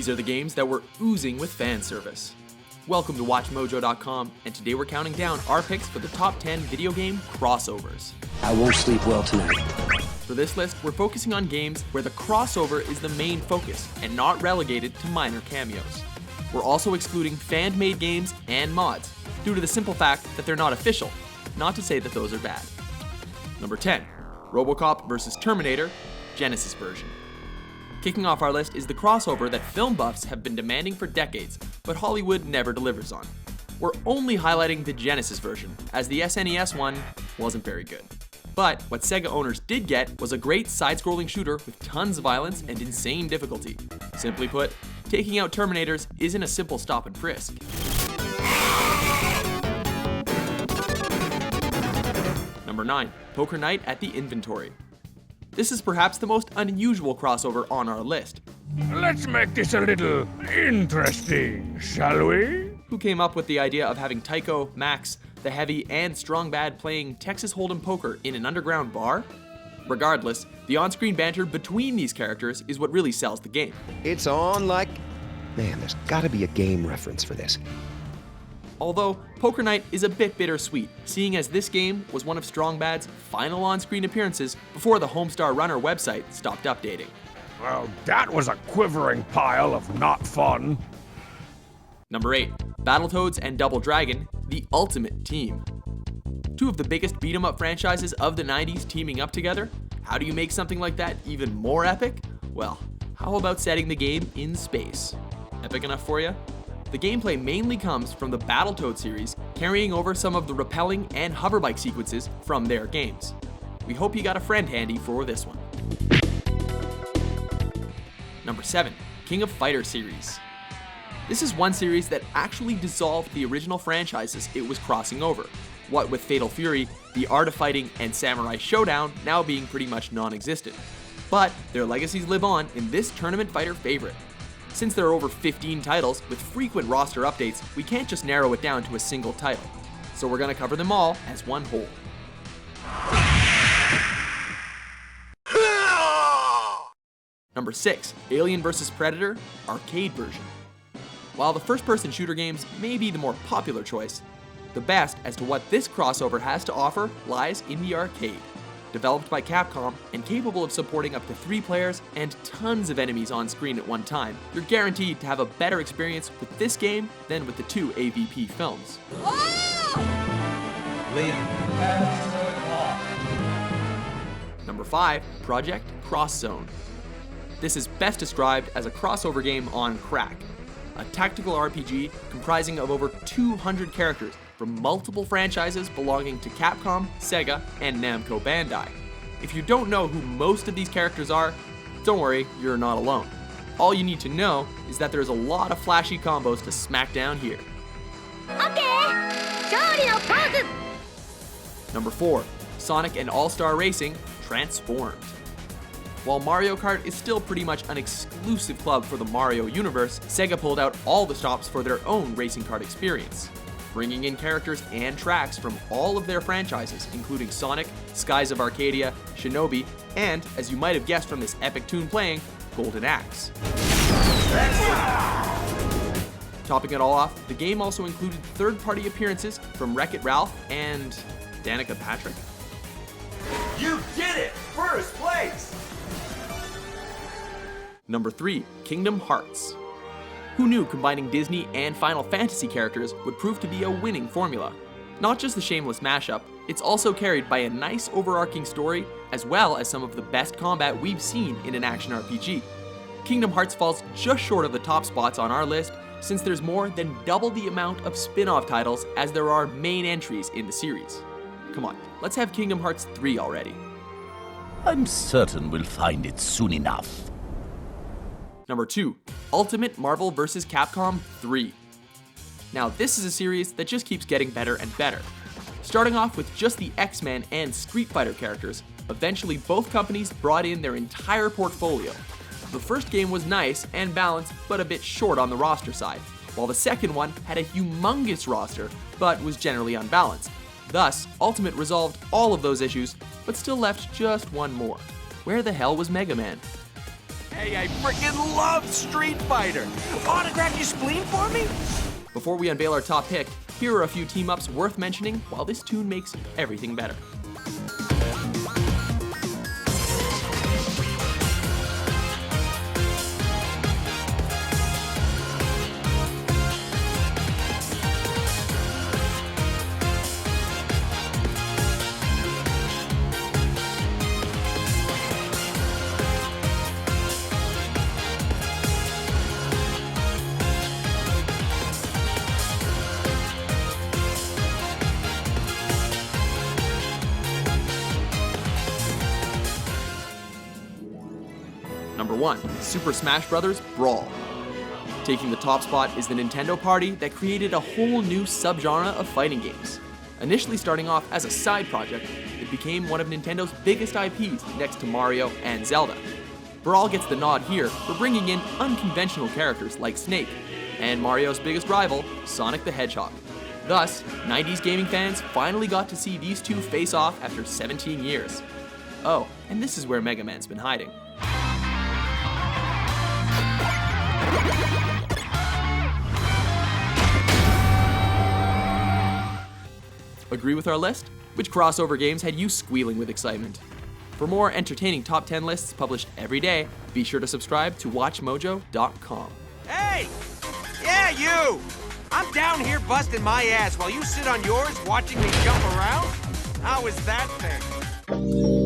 These are the games that were oozing with fan service. Welcome to WatchMojo.com, and today we're counting down our picks for the top 10 video game crossovers. I won't sleep well tonight. For this list, we're focusing on games where the crossover is the main focus and not relegated to minor cameos. We're also excluding fan-made games and mods, due to the simple fact that they're not official, not to say that those are bad. Number 10, Robocop vs. Terminator, Genesis version. Kicking off our list is the crossover that film buffs have been demanding for decades, but Hollywood never delivers on. We're only highlighting the Genesis version, as the SNES one wasn't very good. But what Sega owners did get was a great side-scrolling shooter with tons of violence and insane difficulty. Simply put, taking out Terminators isn't a simple stop and frisk. Number 9, Poker Night at the Inventory. This is perhaps the most unusual crossover on our list. Let's make this a little interesting, shall we? Who came up with the idea of having Tycho, Max, the heavy and strong bad playing Texas Hold'em poker in an underground bar? Regardless, the on-screen banter between these characters is what really sells the game. It's on like... Man, there's gotta be a game reference for this. Although, Poker Night is a bit bittersweet, seeing as this game was one of Strong Bad's final on-screen appearances before the Homestar Runner website stopped updating. Well, that was a quivering pile of not fun. Number 8, Battletoads and Double Dragon, the Ultimate Team. Two of the biggest beat-em-up franchises of the 90s teaming up together? How do you make something like that even more epic? Well, how about setting the game in space? Epic enough for you? The gameplay mainly comes from the Battletoads series, carrying over some of the rappelling and hoverbike sequences from their games. We hope you got a friend handy for this one. Number 7, King of Fighter series. This is one series that actually dissolved the original franchises it was crossing over, what with Fatal Fury, the Art of Fighting, and Samurai Showdown now being pretty much non-existent. But their legacies live on in this tournament fighter favorite. Since there are over 15 titles with frequent roster updates, we can't just narrow it down to a single title. So we're going to cover them all as one whole. Number 6, Alien vs. Predator, arcade version. While the first-person shooter games may be the more popular choice, the best as to what this crossover has to offer lies in the arcade. Developed by Capcom and capable of supporting up to 3 players and tons of enemies on screen at one time, you're guaranteed to have a better experience with this game than with the 2 AVP films. Number 5, Project Cross Zone. This is best described as a crossover game on crack, a tactical RPG comprising of over 200 characters from multiple franchises belonging to Capcom, Sega, and Namco Bandai. If you don't know who most of these characters are, don't worry, you're not alone. All you need to know is that there's a lot of flashy combos to smack down here. Number 4, Sonic and All-Star Racing Transformed. While Mario Kart is still pretty much an exclusive club for the Mario universe, Sega pulled out all the stops for their own racing kart experience, bringing in characters and tracks from all of their franchises, including Sonic, Skies of Arcadia, Shinobi, and, as you might have guessed from this epic tune playing, Golden Axe. Topping it all off, the game also included third-party appearances from Wreck-It Ralph and Danica Patrick. You did it! First place! Number 3, Kingdom Hearts. Who knew combining Disney and Final Fantasy characters would prove to be a winning formula? Not just the shameless mashup, it's also carried by a nice overarching story, as well as some of the best combat we've seen in an action RPG. Kingdom Hearts falls just short of the top spots on our list, since there's more than double the amount of spin-off titles as there are main entries in the series. Come on, let's have Kingdom Hearts 3 already. I'm certain we'll find it soon enough. Number 2, Ultimate Marvel vs. Capcom 3. Now this is a series that just keeps getting better and better. Starting off with just the X-Men and Street Fighter characters, eventually both companies brought in their entire portfolio. The first game was nice and balanced, but a bit short on the roster side, while the second one had a humongous roster, but was generally unbalanced. Thus, Ultimate resolved all of those issues, but still left just one more. Where the hell was Mega Man? Hey, I freaking love Street Fighter! Autograph your spleen for me? Before we unveil our top pick, here are a few team-ups worth mentioning while this tune makes everything better. Number 1, Super Smash Bros. Brawl. Taking the top spot is the Nintendo party that created a whole new subgenre of fighting games. Initially starting off as a side project, it became one of Nintendo's biggest IPs next to Mario and Zelda. Brawl gets the nod here for bringing in unconventional characters like Snake, and Mario's biggest rival, Sonic the Hedgehog. Thus, 90s gaming fans finally got to see these two face off after 17 years. Oh, and this is where Mega Man's been hiding. Agree with our list? Which crossover games had you squealing with excitement? For more entertaining top 10 lists published every day, be sure to subscribe to WatchMojo.com. Hey! Yeah, you! I'm down here busting my ass while you sit on yours watching me jump around? How is that fair?